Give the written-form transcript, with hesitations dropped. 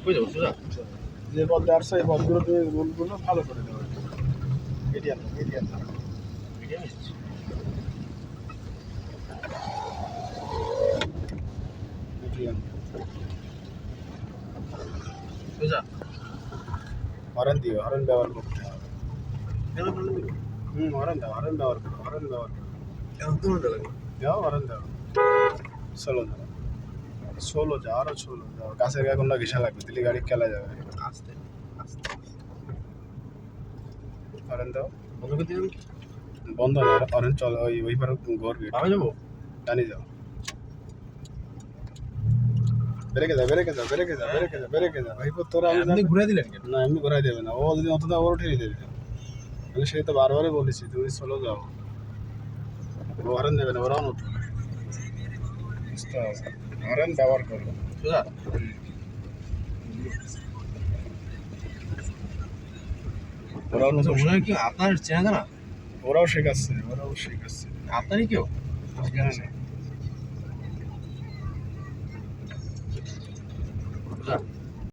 বুঝতে পারছো না? যে পথে আসছে এই পথগুলো তুমি রুলগুলো ভালো করে দেবে। মিডিয়াম মিডিয়াম মিডিয়াম এসেছে। মিডিয়াম সোজা হরেন দিও, হরেন ব্যবহার করতে হবে। কেন বললো হরেন দাও, হরেন ব্যবহার করো, হরেন ব্যবহার করো। এখন তো মনে লাগে যাও হরেন দাও, ষোলো যাও, ষোলো যাও, আরো ষোলো যাও। গাছের গায়ে কোনো ঘেঁষা লাগবে, দিলে গাড়ি খেলা যাবে। আস্তে আস্তে হরেন দাও, বন্ধ করে দিলাম। বন্ধ না, হরেন চল, ওই পারে ঘর গেট আমি যাবো জানি যাও। বেরেকে যাও, বেরেকে যাও, বেরেকে যাও, বেরেকে যাও, বেরেকে যাও। ভাই তোরা আমি আপনি ঘুরে দিলেন কেন? না, এমনি ঘোরাই দেবে না। ও যদি অত দাও ওর ঠেলে দেবে। আমি সেই তো বারবারই বলেছি তুমি চলো যাও, ও হরেন দেবে না, ওরাও নতুন বুঝতে হবে। হরেন ব্যবহার করো। সোজা ওরাও নতুন, মনে হয় কি আপনার চেনা জানা? ওরাও শেখাচ্ছে, ওরাও শেখাচ্ছে। আপনারই কেউ? জানে না।